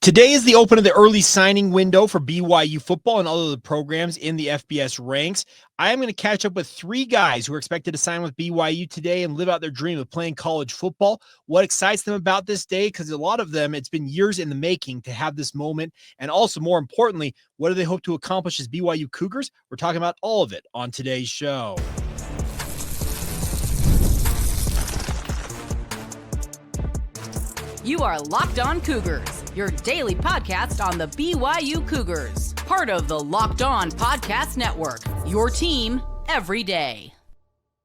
Today is the open of the early signing window for BYU football and all of the programs in the FBS ranks. I am going to catch up with three guys who are expected to sign with BYU today and live out their dream of playing college football. What excites them about this day? Because a lot of them, it's been years in the making to have this moment. And also, more importantly, what do they hope to accomplish as BYU Cougars? We're talking about all of it on today's show. You are Locked On Cougars, your daily podcast on the BYU Cougars, part of the Locked On Podcast Network, your team every day.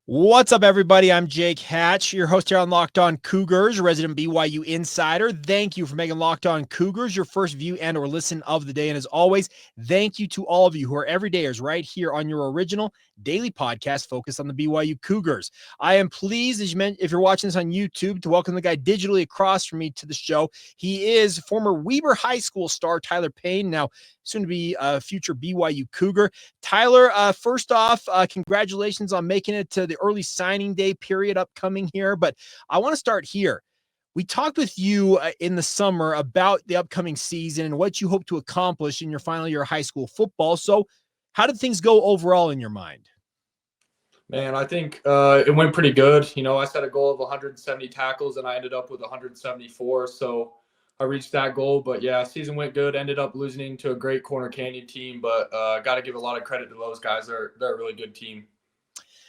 What's up, everybody? I'm Jake Hatch, your host here on Locked On Cougars, resident BYU insider. Thank you for making Locked On Cougars your first view and or listen of the day. And as always, thank you to all of you who are everydayers right here on your original daily podcast focused on the BYU Cougars. I am pleased, as you mentioned, if you're watching this on YouTube, to welcome the guy digitally across from me to the show. He is former Weber High School star Tyler Payne, now soon to be a future BYU Cougar. Tyler, first off, congratulations on making it to the early signing day period upcoming here. But I want to start here. We talked with you in the summer about the upcoming season and what you hope to accomplish in your final year of high school football. So how did things go overall in your mind? Man, I think it went pretty good. You know, I set a goal of 170 tackles and I ended up with 174. So I reached that goal. But yeah, season went good. Ended up losing to a great Corner Canyon team. But got to give a lot of credit to those guys. They're a really good team.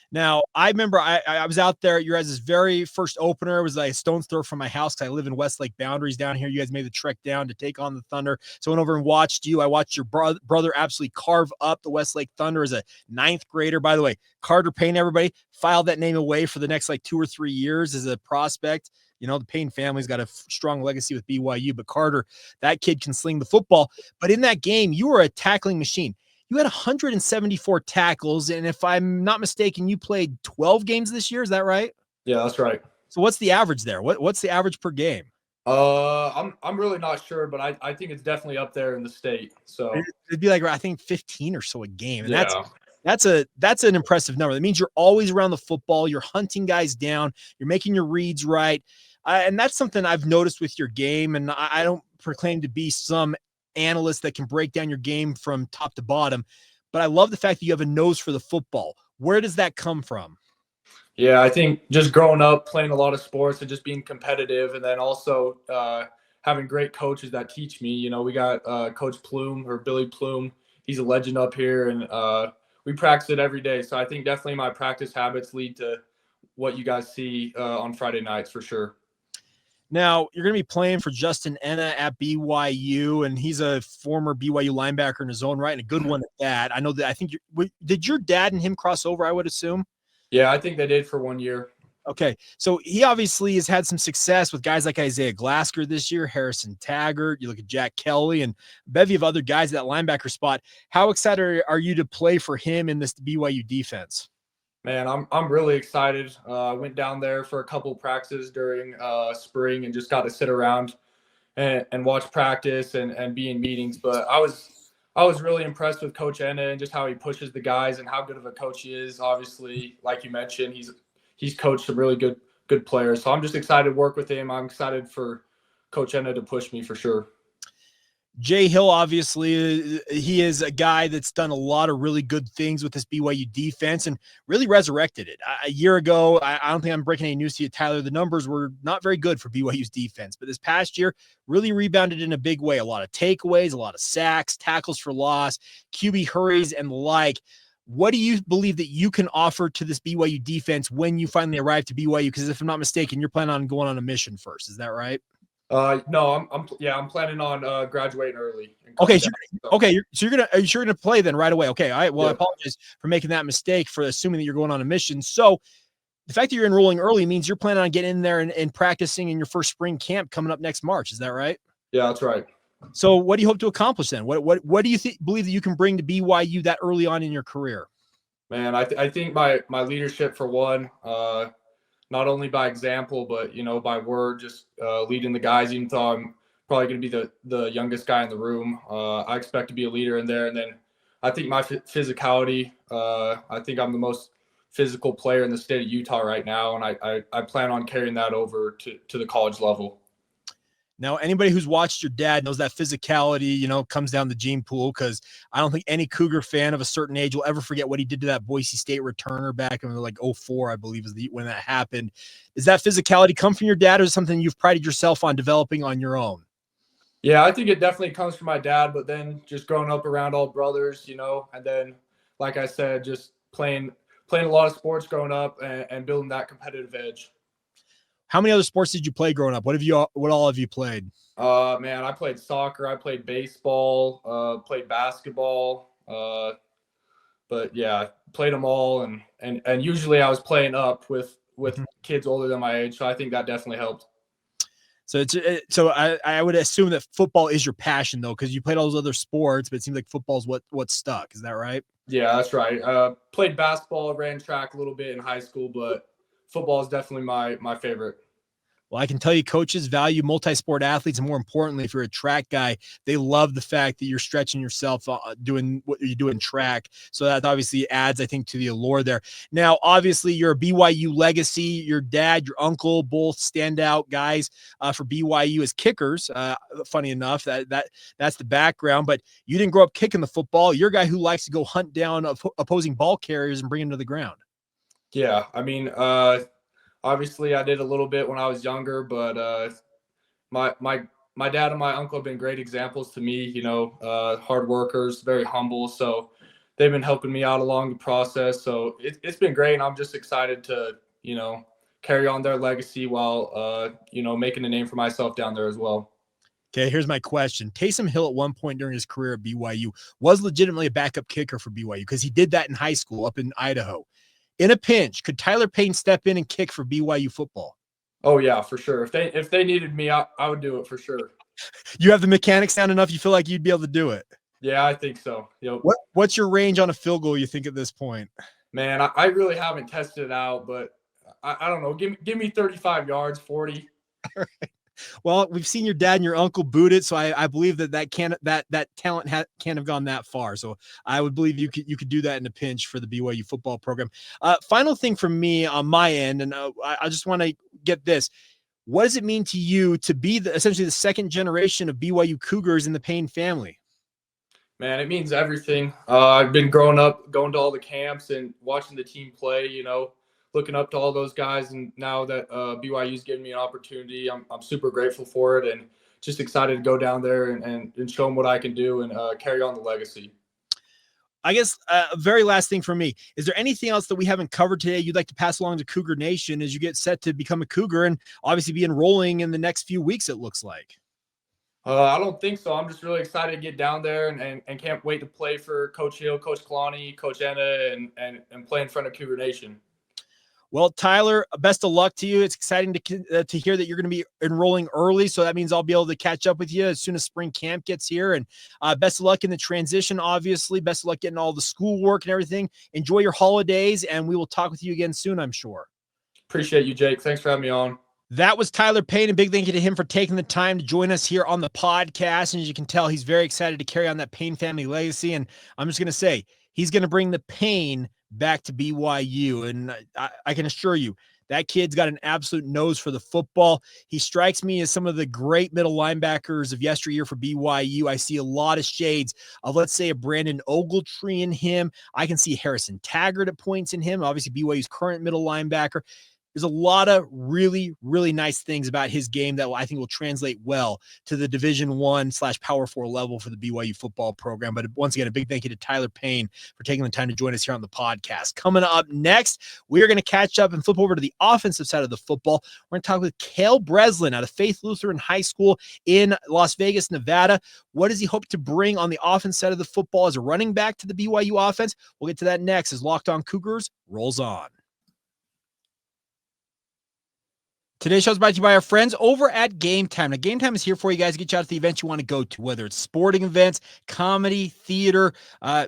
Now, I remember I was out there. You guys' very first opener was like a stone's throw from my house because I live in Westlake boundaries down here. You guys made the trek down to take on the Thunder. So I went over and watched you. I watched your brother absolutely carve up the Westlake Thunder as a ninth grader. By the way, Carter Payne, everybody, filed that name away for the next like 2 or 3 years as a prospect. You know, the Payne family's got a strong legacy with BYU, but Carter, that kid can sling the football. But in that game, you were a tackling machine. You had 174 tackles, and if I'm not mistaken, you played 12 games this year. Is that right? Yeah, that's right. So what's the average there? What's the average per game? I'm really not sure, but I think it's definitely up there in the state. So it'd be like, I think 15 or so a game. And yeah. That's an impressive number. That means you're always around the football. You're hunting guys down. You're making your reads right. And that's something I've noticed with your game. And I don't proclaim to be some analyst that can break down your game from top to bottom, but I love the fact that you have a nose for the football. Where does that come from? Yeah, I think just growing up, playing a lot of sports and just being competitive, and then also having great coaches that teach me. You know, we got Coach Plume or Billy Plume. He's a legend up here, and we practice it every day. So I think definitely my practice habits lead to what you guys see on Friday nights for sure. Now, you're going to be playing for Justin Enna at BYU, and he's a former BYU linebacker in his own right, and a good one at that. I know that. I think did your dad and him cross over, I would assume? Yeah, I think they did for 1 year. Okay, so he obviously has had some success with guys like Isaiah Glasker this year, Harrison Taggart. You look at Jack Kelly and a bevy of other guys at that linebacker spot. How excited are you to play for him in this BYU defense? Man, I'm really excited. I went down there for a couple of practices during spring and just got to sit around and watch practice and be in meetings. But I was really impressed with Coach Enna and just how he pushes the guys and how good of a coach he is. Obviously, like you mentioned, he's coached some really good players. So I'm just excited to work with him. I'm excited for Coach Enna to push me for sure. Jay Hill, obviously, he is a guy that's done a lot of really good things with this BYU defense and really resurrected it. A year ago, I don't think I'm breaking any news to you, Tyler. The numbers were not very good for BYU's defense, but this past year really rebounded in a big way. A lot of takeaways, a lot of sacks, tackles for loss, QB hurries, and the like. What do you believe that you can offer to this BYU defense when you finally arrive to BYU? Because if I'm not mistaken, you're planning on going on a mission first. Is that right? No, I'm planning on graduating early. Okay, so you're gonna play then right away. Okay, all right. Well, yeah. I apologize for making that mistake for assuming that you're going on a mission. So the fact that you're enrolling early means you're planning on getting in there and practicing in your first spring camp coming up next March. Is that right? Yeah, that's right. So what do you hope to accomplish then? What do you believe that you can bring to BYU that early on in your career? Man, I think my leadership for one. Not only by example, but, you know, by word, just leading the guys, even though I'm probably going to be the youngest guy in the room. I expect to be a leader in there. And then I think my physicality, I think I'm the most physical player in the state of Utah right now. And I plan on carrying that over to the college level. Now, anybody who's watched your dad knows that physicality, comes down the gene pool, because I don't think any Cougar fan of a certain age will ever forget what he did to that Boise State returner back in like 04, I believe is when that happened. Does that physicality come from your dad, or is it something you've prided yourself on developing on your own? Yeah, I think it definitely comes from my dad, but then just growing up around all brothers, and then, like I said, just playing a lot of sports growing up and building that competitive edge. How many other sports did you play growing up? What all have you played? Man, I played soccer, I played baseball, played basketball, but yeah, played them all, and usually I was playing up with kids older than my age, so I think that definitely helped. So I would assume that football is your passion, though, because you played all those other sports, but it seems like football is what stuck. Is that right? Yeah, that's right. Played basketball, ran track a little bit in high school, but football is definitely my favorite. Well, I can tell you coaches value multi-sport athletes, and more importantly, if you're a track guy, they love the fact that you're stretching yourself doing what you do in track. So that obviously adds, I think, to the allure there. Now, obviously, you're a BYU legacy. Your dad, your uncle, both standout guys for BYU as kickers. Funny enough, that's the background. But you didn't grow up kicking the football. You're a guy who likes to go hunt down opposing ball carriers and bring them to the ground. Yeah, I mean, obviously, I did a little bit when I was younger, but my dad and my uncle have been great examples to me. Hard workers, very humble. So they've been helping me out along the process. So it's been great, and I'm just excited to carry on their legacy while making a name for myself down there as well. Okay, here's my question. Taysom Hill at one point during his career at BYU was legitimately a backup kicker for BYU because he did that in high school up in Idaho. In a pinch, could Tyler Payne step in and kick for BYU football? Oh yeah, for sure. If they needed me, I would do it for sure. You have the mechanics sound enough, you feel like you'd be able to do it? Yeah, I think so. What's your range on a field goal, you think, at this point? Man, I really haven't tested it out, but I don't know. Give me 35 yards, 40. All right. Well, we've seen your dad and your uncle boot it, so I believe that talent can't have gone that far. So I would believe you could do that in a pinch for the BYU football program. Final thing from me on my end, and I just want to get this. What does it mean to you to be essentially the second generation of BYU Cougars in the Payne family? Man, it means everything. I've been growing up, going to all the camps and watching the team play, looking up to all those guys. And now that BYU's giving me an opportunity, I'm super grateful for it and just excited to go down there and show them what I can do and carry on the legacy. I guess very last thing for me, is there anything else that we haven't covered today you'd like to pass along to Cougar Nation as you get set to become a Cougar and obviously be enrolling in the next few weeks, it looks like? I don't think so. I'm just really excited to get down there and can't wait to play for Coach Hill, Coach Kalani, Coach Enna, and play in front of Cougar Nation. Well, Tyler, best of luck to you. It's exciting to hear that you're going to be enrolling early, so that means I'll be able to catch up with you as soon as spring camp gets here. And best of luck in the transition, obviously. Best of luck getting all the schoolwork and everything. Enjoy your holidays, and we will talk with you again soon, I'm sure. Appreciate you, Jake. Thanks for having me on. That was Tyler Payne. A big thank you to him for taking the time to join us here on the podcast. And as you can tell, he's very excited to carry on that Payne family legacy. And I'm just going to say, he's going to bring the Payne back to BYU. And I can assure you, that kid's got an absolute nose for the football. He strikes me as some of the great middle linebackers of yesteryear for BYU. I see a lot of shades of, let's say, a Brandon Ogletree in him. I can see Harrison Taggart at points in him, obviously BYU's current middle linebacker. There's a lot of really, really nice things about his game that I think will translate well to the Division I / Power 4 level for the BYU football program. But once again, a big thank you to Tyler Payne for taking the time to join us here on the podcast. Coming up next, we are going to catch up and flip over to the offensive side of the football. We're going to talk with Cale Breslin out of Faith Lutheran High School in Las Vegas, Nevada. What does he hope to bring on the offense side of the football as a running back to the BYU offense? We'll get to that next as Locked On Cougars rolls on. Today's show is brought to you by our friends over at Game Time. Now, Game Time is here for you guys to get you out to the events you want to go to, whether it's sporting events, comedy, theater,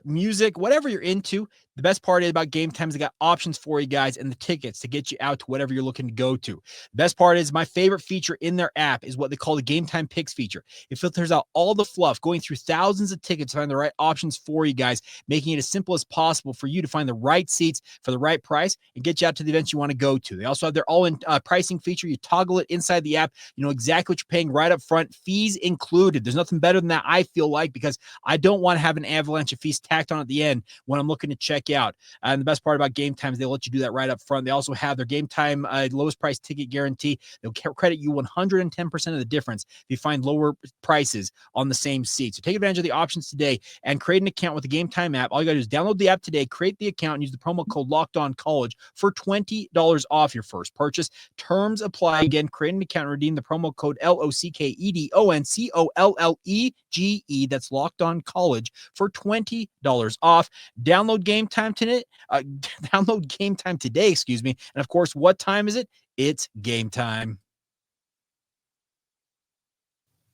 music, whatever you're into. The best part about Game Time is they got options for you guys and the tickets to get you out to whatever you're looking to go to. The best part is my favorite feature in their app is what they call the Game Time Picks feature. It filters out all the fluff, going through thousands of tickets to find the right options for you guys, making it as simple as possible for you to find the right seats for the right price and get you out to the events you want to go to. They also have their all-in pricing feature. You toggle it inside the app. You know exactly what you're paying right up front, fees included. There's nothing better than that, I feel like, because I don't want to have an avalanche of fees tacked on at the end when I'm looking to check out. And the best part about Game Time is they let you do that right up front. They also have their Game Time lowest price ticket guarantee. They'll credit you 110% of the difference if you find lower prices on the same seat. So take advantage of the options today and create an account with the Game Time app. All you got to do is download the app today, create the account, and use the promo code LOCKEDONCollege for $20 off your first purchase. Terms apply. Again, create an account and redeem the promo code LOCKEDONCOLLEGE. That's Locked On College for $20 off. Download Game Time today. Download Game Time today, excuse me. And of course, what time is it? It's game time.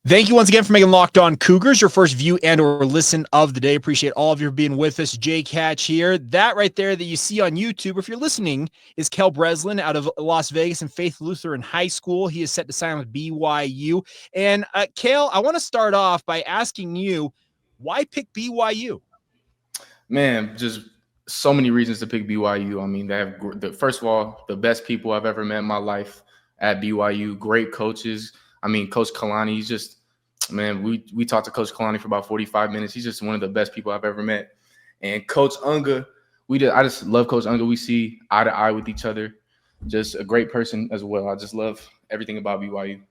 Thank you once again for making Locked On Cougars your first view and or listen of the day. Appreciate all of you being with us. Jake Hatch here. That right there that you see on YouTube, if you're listening, is Cale Breslin out of Las Vegas and Faith Lutheran High School. He is set to sign with BYU. And Cale, I want to start off by asking you, why pick BYU? Man, just so many reasons to pick BYU. I mean, they have, first of all, the best people I've ever met in my life at BYU. Great coaches. I mean, Coach Kalani, he's just, man, we talked to Coach Kalani for about 45 minutes. He's just one of the best people I've ever met. And Coach Unga, I just love Coach Unga. We see eye to eye with each other. Just a great person as well. I just love everything about BYU.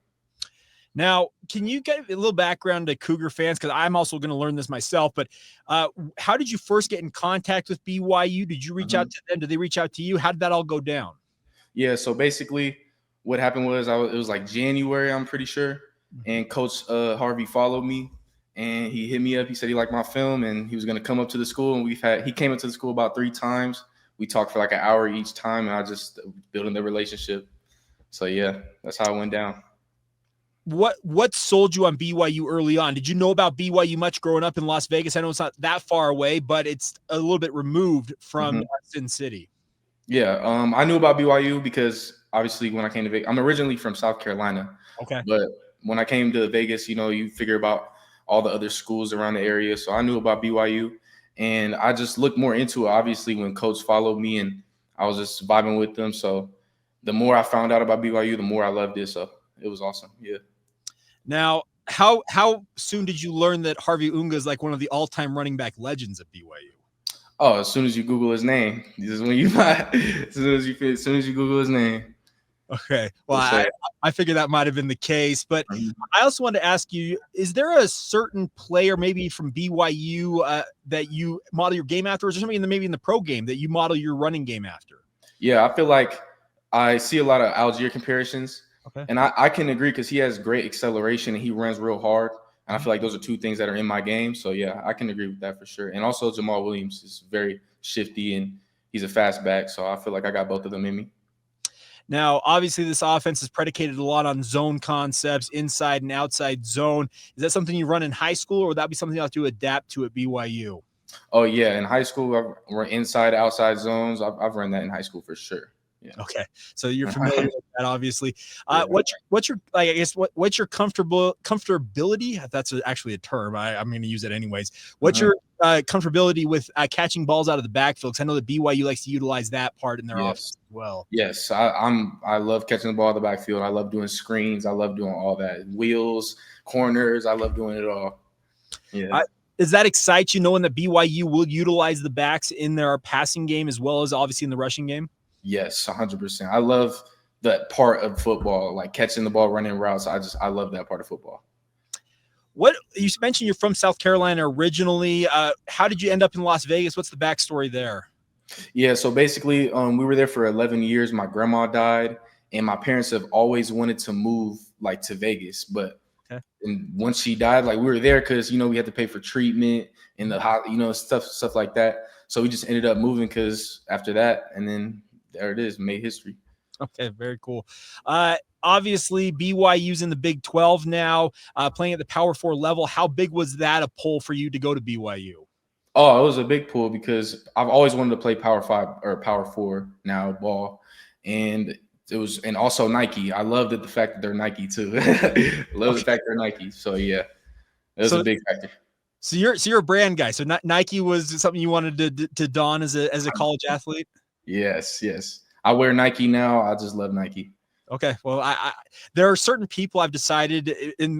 Now, can you get a little background to Cougar fans? Because I'm also going to learn this myself. But how did you first get in contact with BYU? Did you reach out to them? Did they reach out to you? How did that all go down? Yeah, so basically what happened was it was like January, I'm pretty sure. And Coach Harvey followed me, and he hit me up. He said he liked my film, and he was going to come up to the school. And he came up to the school about 3 times. We talked for like an hour each time, and I just building the relationship. So, yeah, that's how it went down. What sold you on BYU early on? Did you know about BYU much growing up in Las Vegas? I know it's not that far away, but it's a little bit removed from Sin City. Yeah, I knew about BYU because obviously when I came to Vegas, I'm originally from South Carolina. Okay. But when I came to Vegas, you figure about all the other schools around the area. So I knew about BYU, and I just looked more into it, obviously, when Coach followed me, and I was just vibing with them. So the more I found out about BYU, the more I loved it. So it was awesome. Yeah. Now, how soon did you learn that Harvey Unga is like one of the all-time running back legends at BYU? Oh, as soon as you Google his name. This is when as soon as you Google his name. Okay. Well, I figured that might have been the case, but I also wanted to ask you, is there a certain player maybe from BYU that you model your game after, or is there somebody maybe in the pro game that you model your running game after? Yeah, I feel like I see a lot of Algier comparisons. Okay. And I can agree because he has great acceleration and he runs real hard. And I feel like those are 2 things that are in my game. So, yeah, I can agree with that for sure. And also Jamal Williams is very shifty and he's a fast back. So I feel like I got both of them in me. Now, obviously, this offense is predicated a lot on zone concepts, inside and outside zone. Is that something you run in high school, or would that be something you have to adapt to at BYU? Oh, yeah. In high school, we're inside, outside zones. I've run that in high school for sure. Yeah. Okay, so you're familiar with that, obviously. What's your comfortability? If that's actually a term, I'm going to use it anyways. What's your comfortability with catching balls out of the backfield? Because I know that BYU likes to utilize that part in their offense as well. Yes, I love catching the ball out of the backfield. I love doing screens. I love doing all that. Wheels, corners. I love doing it all. Yeah. Does that excite you, knowing that BYU will utilize the backs in their passing game as well as obviously in the rushing game? Yes, 100%. I love that part of football, like catching the ball, running routes. I love that part of football. What you mentioned, you're from South Carolina originally. How did you end up in Las Vegas? What's the backstory there? Yeah, so basically, we were there for 11 years. My grandma died, and my parents have always wanted to move like to Vegas, but and once she died, like we were there because we had to pay for treatment and the stuff like that. So we just ended up moving because after that, and then there it is, made history. Okay, very cool. Obviously, BYU's in the Big 12 now, playing at the Power 4 level. How big was that a pull for you to go to BYU? Oh, it was a big pull because I've always wanted to play Power 5 or Power 4 now ball. And and also Nike. I loved the fact that they're Nike too. Love the fact they're Nike. So yeah, it was a big factor. So you're a brand guy. So Nike was something you wanted to don as a college athlete? Yes. I wear Nike now. I just love Nike. Okay. Well, there are certain people I've decided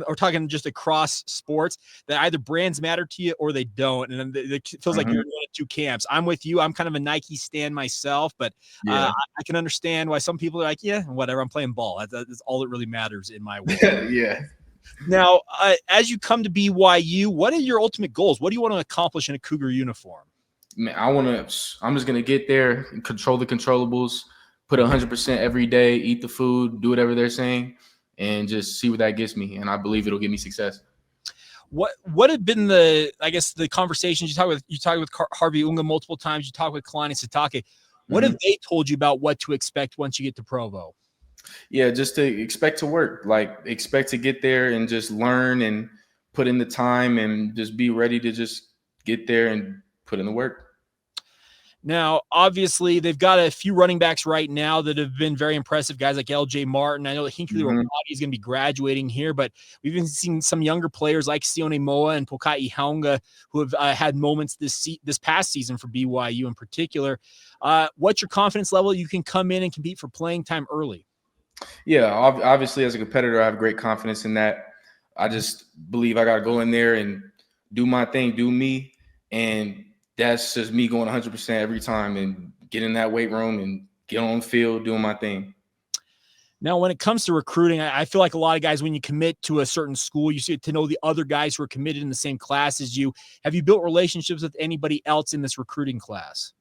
or talking just across sports that either brands matter to you or they don't. And it feels like you're in one of two camps. I'm with you. I'm kind of a Nike stan myself, but I can understand why some people are like, yeah, whatever. I'm playing ball. That's all that really matters in my world. Yeah. Now, as you come to BYU, what are your ultimate goals? What do you want to accomplish in a Cougar uniform? Man, I'm just going to get there and control the controllables, put 100% every day, eat the food, do whatever they're saying, and just see what that gets me. And I believe it'll give me success. What have been the conversations you talked with Harvey Unga multiple times? You talked with Kalani Sitake. What have they told you about what to expect once you get to Provo? Yeah, just to expect to work, like expect to get there and just learn and put in the time and just be ready to just get there and put in the work. Now, obviously, they've got a few running backs right now that have been very impressive, guys like LJ Martin. I know that Hinkley Ramadi is going to be graduating here, but we've been seeing some younger players like Sione Moa and Pokai Haunga who have had moments this past season for BYU in particular. What's your confidence level you can come in and compete for playing time early? Yeah, obviously, as a competitor, I have great confidence in that. I just believe I got to go in there and do my thing, do me, and that's just me going 100% every time and get in that weight room and get on the field doing my thing. Now, when it comes to recruiting, I feel like a lot of guys, when you commit to a certain school, you get to know the other guys who are committed in the same class as you. Have you built relationships with anybody else in this recruiting class?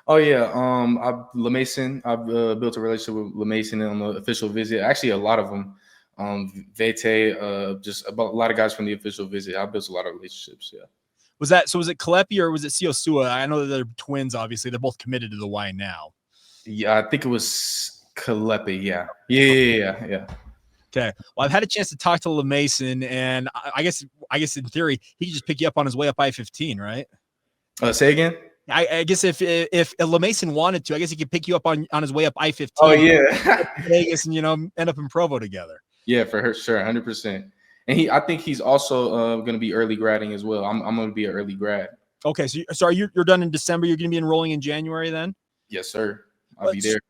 Oh yeah, LaMason. I've built a relationship with LaMason on the official visit. Actually, a lot of them. Vete, just about a lot of guys from the official visit. I built a lot of relationships. Yeah. Was it Kalepi or was it Siosua? I know that they're twins. Obviously, they're both committed to the Y now. Yeah, I think it was Kalepi. Yeah. Okay. Well, I've had a chance to talk to LaMason, and I guess in theory he could just pick you up on his way up I-15, right? Say again. I guess if LaMason wanted to, I guess he could pick you up on his way up I-15. Oh yeah, Vegas, and end up in Provo together. Yeah, for sure, 100%. And I think he's also going to be early gradding as well. I'm going to be an early grad. Okay, so you're done in December. You're going to be enrolling in January then? Yes, sir. I'll be there.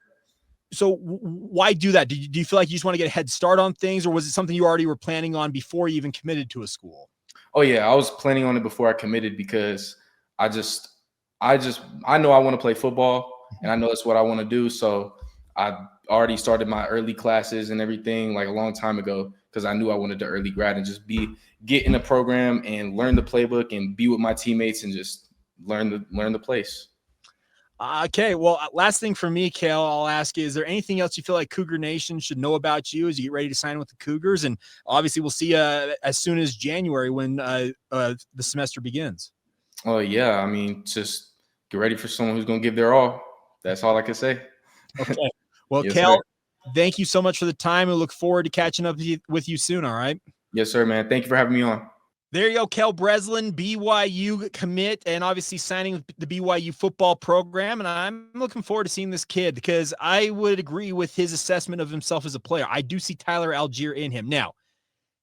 So why do that? Do you feel like you just want to get a head start on things, or was it something you already were planning on before you even committed to a school? Oh yeah, I was planning on it before I committed because I know I want to play football and I know that's what I want to do. So I already started my early classes and everything like a long time ago because I knew I wanted to early grad and just get in the program and learn the playbook and be with my teammates and just learn the place. Okay, well, last thing for me, Cale, I'll ask you, is there anything else you feel like Cougar Nation should know about you as you get ready to sign with the Cougars? And obviously we'll see you as soon as January when the semester begins. Oh, yeah. I mean, just get ready for someone who's going to give their all. That's all I can say. Okay. Well, Yes, Cale, sir. Thank you so much for the time. We look forward to catching up with you soon, all right? Yes, sir, man. Thank you for having me on. There you go, Cale Breslin, BYU commit, and obviously signing with the BYU football program. And I'm looking forward to seeing this kid because I would agree with his assessment of himself as a player. I do see Tyler Algier in him. Now,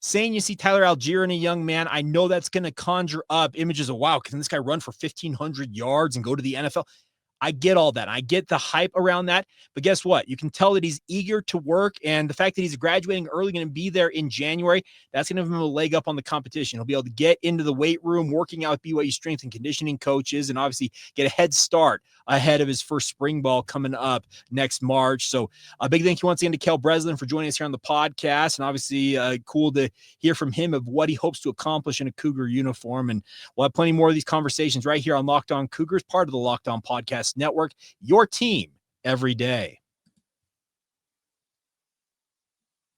saying you see Tyler Algier in a young man, I know that's going to conjure up images of, wow, can this guy run for 1,500 yards and go to the NFL? I get all that. I get the hype around that. But guess what? You can tell that he's eager to work. And the fact that he's graduating early, going to be there in January, that's going to give him a leg up on the competition. He'll be able to get into the weight room, working out with BYU strength and conditioning coaches, and obviously get a head start ahead of his first spring ball coming up next March. So a big thank you once again to Cale Breslin for joining us here on the podcast. And obviously cool to hear from him of what he hopes to accomplish in a Cougar uniform. And we'll have plenty more of these conversations right here on Locked On Cougars, part of the Locked On Podcast Network, your team every day.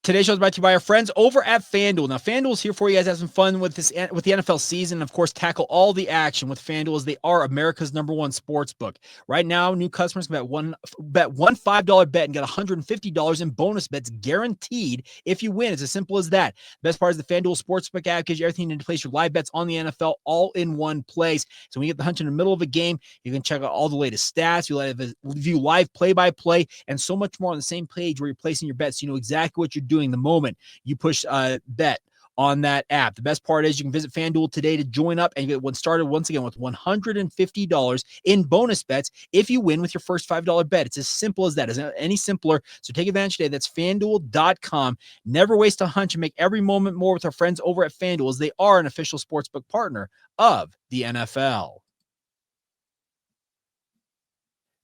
Today's show is brought to you by our friends over at FanDuel. Now, FanDuel is here for you guys to have some fun with the NFL season, and of course, tackle all the action with FanDuel as they are America's #1 sports book. Right now, new customers can bet one $5 bet and get $150 in bonus bets guaranteed if you win. It's as simple as that. Best part is the FanDuel Sportsbook app gives you everything you need to place your live bets on the NFL all in one place. So when you get the hunch in the middle of a game, you can check out all the latest stats. You'll view live play-by-play and so much more on the same page where you're placing your bets. So you know exactly what you're doing the moment you push bet on that app. The best part is you can visit FanDuel today to join up and get one started once again with $150 in bonus bets if you win with your first $5 bet. It's as simple as that. It's not any simpler. So take advantage today. That's FanDuel.com. Never waste a hunch and make every moment more with our friends over at FanDuel as they are an official sportsbook partner of the NFL.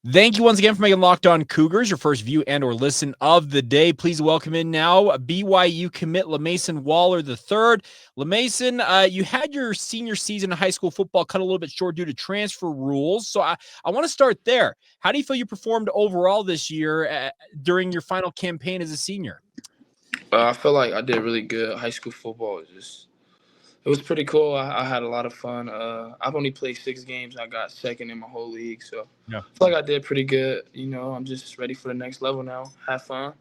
Thank you once again for making Locked On Cougars your first view and or listen of the day. Please welcome in now BYU commit LaMason Waller III. LaMason, you had your senior season in high school football cut a little bit short due to transfer rules. So I want to start there. How do you feel you performed overall this year during your final campaign as a senior? I feel like I did really good. High school football it was pretty cool. I had a lot of fun. I've only played 6 games. I got second in my whole league. So yeah. I feel like I did pretty good. You know, I'm just ready for the next level now. Have fun.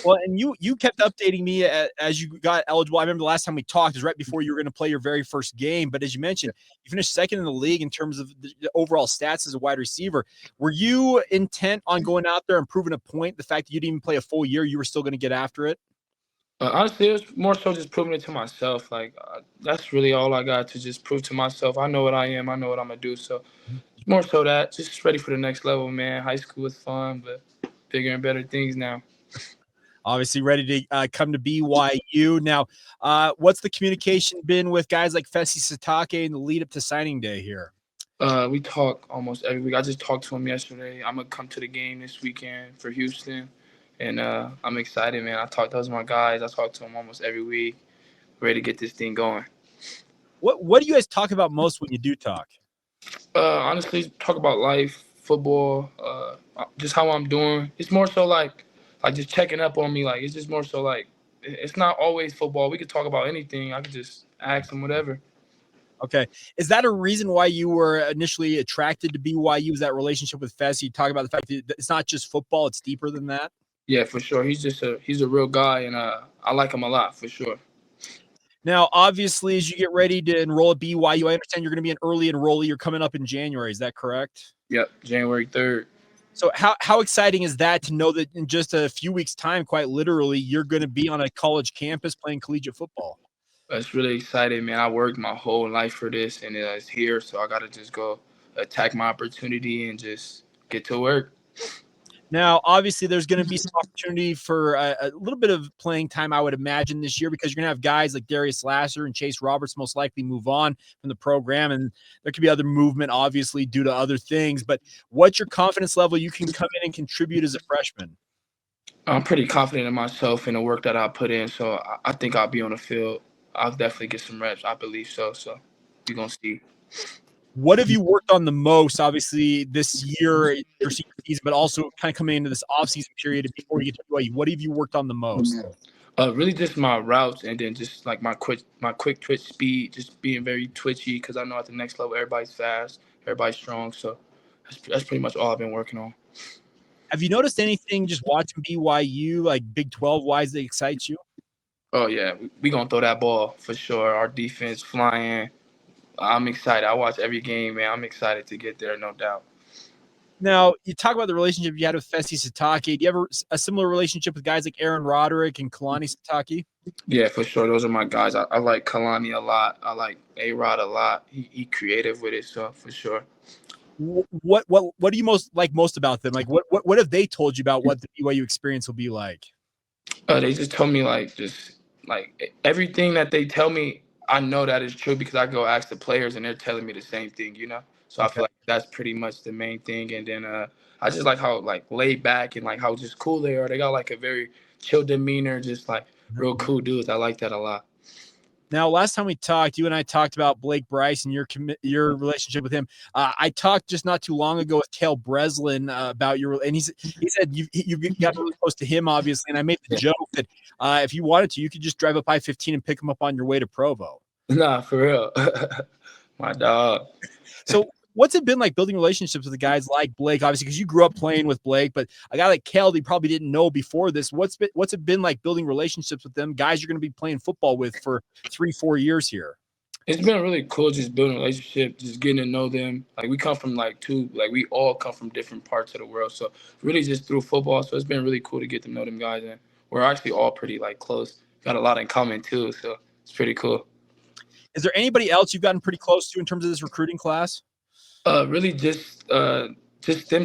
Well, and you kept updating me as you got eligible. I remember the last time we talked was right before you were going to play your very first game. But as you mentioned, you finished second in the league in terms of the overall stats as a wide receiver. Were you intent on going out there and proving a point? The fact that you didn't even play a full year, you were still going to get after it? Honestly, it was more so just proving it to myself. Like, that's really all I got to just prove to myself. I know what I am. I know what I'm going to do. So, it's more so that. Just ready for the next level, man. High school was fun, but bigger and better things now. Obviously ready to come to BYU. Now, what's the communication been with guys like Kalani Sitake in the lead up to signing day here? We talk almost every week. I just talked to him yesterday. I'm going to come to the game this weekend for Houston. And I'm excited, man. I talk to those my guys. I talk to them almost every week. Ready to get this thing going. What do you guys talk about most when you do talk? Honestly, talk about life, football, just how I'm doing. It's more so like just checking up on me. Like, it's just more so like it's not always football. We could talk about anything. I could just ask them whatever. Okay. Is that a reason why you were initially attracted to BYU? Was that relationship with Fess? You talk about the fact that it's not just football, it's deeper than that? Yeah, for sure. He's a real guy, and I like him a lot, for sure. Now, obviously, as you get ready to enroll at BYU, I understand you're going to be an early enrollee. You're coming up in January. Is that correct? Yep, January 3rd. So how exciting is that to know that in just a few weeks' time, quite literally, you're going to be on a college campus playing collegiate football? It's really exciting, man. I worked my whole life for this, and it's here, so I got to just go attack my opportunity and just get to work. Now, obviously, there's going to be some opportunity for a little bit of playing time, I would imagine, this year because you're going to have guys like Darius Lasser and Chase Roberts most likely move on from the program, and there could be other movement, obviously, due to other things. But what's your confidence level you can come in and contribute as a freshman? I'm pretty confident in myself and the work that I put in, so I think I'll be on the field. I'll definitely get some reps. I believe so. So we're going to see. What have you worked on the most, obviously, this year, your senior season, but also kind of coming into this offseason period before you get to BYU? What have you worked on the most? Really just my routes and then just like my quick twitch speed, just being very twitchy because I know at the next level everybody's fast, everybody's strong. So that's pretty much all I've been working on. Have you noticed anything just watching BYU, like Big 12-wise, that excites you? Oh, yeah. We going to throw that ball for sure. Our defense flying. I'm excited. I watch every game, man. I'm excited to get there, no doubt. Now, you talk about the relationship you had with Kalani Sitake. Do you have a similar relationship with guys like Aaron Roderick and Kalani Sitake? Yeah, for sure. Those are my guys. I like Kalani a lot. I like A-Rod a lot. He creative with it, so for sure. What do you most about them? Like, what have they told you about what the BYU experience will be like? They just told me, just everything that they tell me, I know that is true because I go ask the players and they're telling me the same thing, you know? So okay. I feel like that's pretty much the main thing. And then I just like how laid back and how just cool they are. They got a very chill demeanor, just real cool dudes. I like that a lot. Now, last time we talked, you and I talked about Blake Bryce and your relationship with him. I talked just not too long ago with Cale Breslin about and he said you got really close to him, obviously. And I made the joke that if you wanted to, you could just drive up I-15 and pick him up on your way to Provo. Nah, for real. My dog. So what's it been like building relationships with the guys like Blake, obviously, because you grew up playing with Blake, but a guy like Cale, you probably didn't know before this. What's it been like building relationships with them, guys you're going to be playing football with for 3-4 years here? It's been really cool just building a relationship, just getting to know them. Like, we come from we all come from different parts of the world. So really just through football. So it's been really cool to get to know them guys. And we're actually all pretty close. Got a lot in common too. So it's pretty cool. Is there anybody else you've gotten pretty close to in terms of this recruiting class? Really just them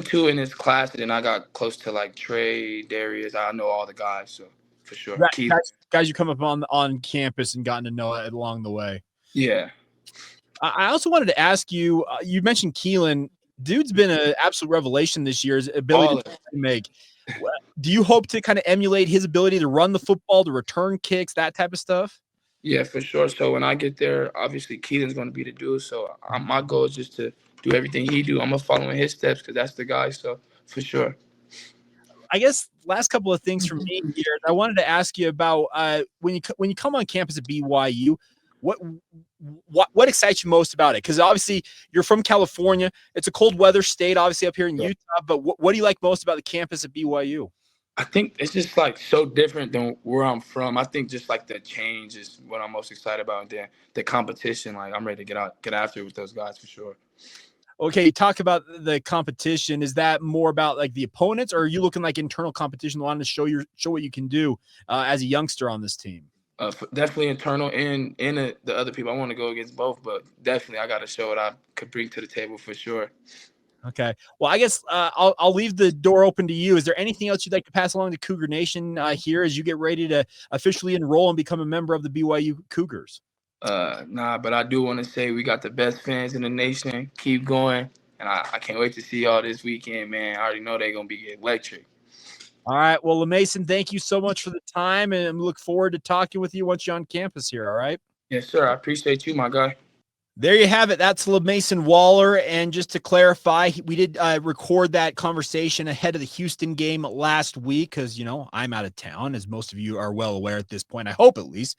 two in this class, and then I got close to Trey, Darius. I know all the guys, so for sure. Guys you come up on campus and gotten to know along the way. Yeah. I also wanted to ask you. You mentioned Keelan. Dude's been an absolute revelation this year. His ability to make. Do you hope to kind of emulate his ability to run the football, to return kicks, that type of stuff? Yeah, for sure. So when I get there, obviously Keelan's going to be the dude. So my goal is just to do everything he do. I'm going to follow in his steps because that's the guy. So for sure. I guess last couple of things from me here. I wanted to ask you about when you come on campus at BYU, what excites you most about it? Because obviously you're from California. It's a cold weather state, obviously up here in Utah. But what do you like most about the campus at BYU? I think it's just so different than where I'm from. I think just the change is what I'm most excited about. And then the competition, I'm ready to get after it with those guys for sure. Okay, talk about the competition. Is that more about the opponents, or are you looking internal competition, wanting to show what you can do as a youngster on this team? Definitely internal and the other people. I want to go against both, but definitely I got to show what I could bring to the table for sure. Okay. Well, I guess I'll leave the door open to you. Is there anything else you'd like to pass along to Cougar Nation here as you get ready to officially enroll and become a member of the BYU Cougars? Nah, but I do want to say we got the best fans in the nation. Keep going. And I can't wait to see y'all this weekend, man. I already know they're going to be electric. All right. Well, LaMason, thank you so much for the time, and look forward to talking with you once you're on campus here. All right. Yes, sir. I appreciate you, my guy. There you have it. That's LaMason Waller. And just to clarify, we did record that conversation ahead of the Houston game last week because, I'm out of town, as most of you are well aware at this point. I hope at least.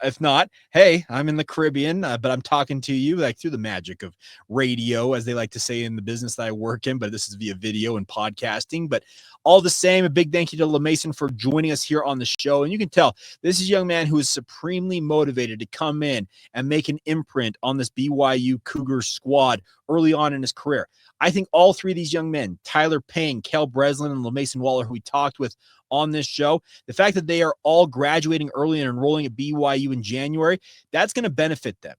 If not, hey, I'm in the Caribbean, but I'm talking to you through the magic of radio, as they like to say in the business that I work in. But this is via video and podcasting. But all the same, a big thank you to LaMason for joining us here on the show. And you can tell this is a young man who is supremely motivated to come in and make an imprint on this BYU Cougars squad early on in his career. I think all three of these young men, Tyler Payne, Cale Breslin, and LaMason Waller, who we talked with on this show, the fact that they are all graduating early and enrolling at BYU in January, that's going to benefit them.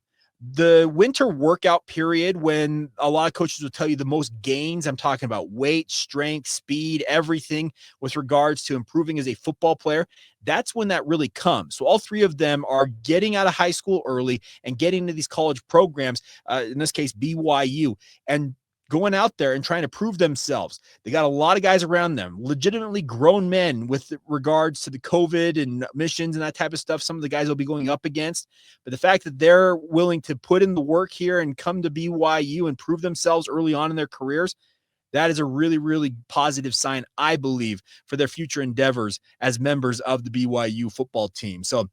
The winter workout period, when a lot of coaches will tell you the most gains, I'm talking about weight, strength, speed, everything with regards to improving as a football player, that's when that really comes. So all three of them are getting out of high school early and getting into these college programs, in this case, BYU, and going out there and trying to prove themselves. They got a lot of guys around them, legitimately grown men with regards to the COVID and missions and that type of stuff. Some of the guys will be going up against, but the fact that they're willing to put in the work here and come to BYU and prove themselves early on in their careers, that is a really, really positive sign, I believe, for their future endeavors as members of the BYU football team. So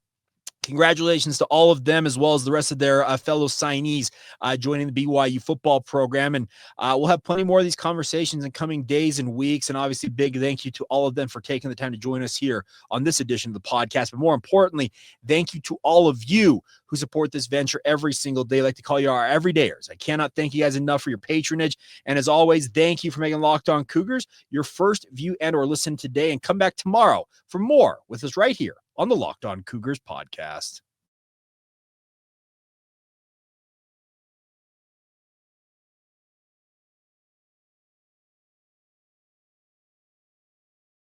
congratulations to all of them, as well as the rest of their fellow signees joining the BYU football program. And we'll have plenty more of these conversations in coming days and weeks. And obviously, big thank you to all of them for taking the time to join us here on this edition of the podcast. But more importantly, thank you to all of you who support this venture every single day. I like to call you our everydayers. I cannot thank you guys enough for your patronage. And as always, thank you for making Locked On Cougars your first view and or listen today. And come back tomorrow for more with us right here on the Locked On Cougars podcast.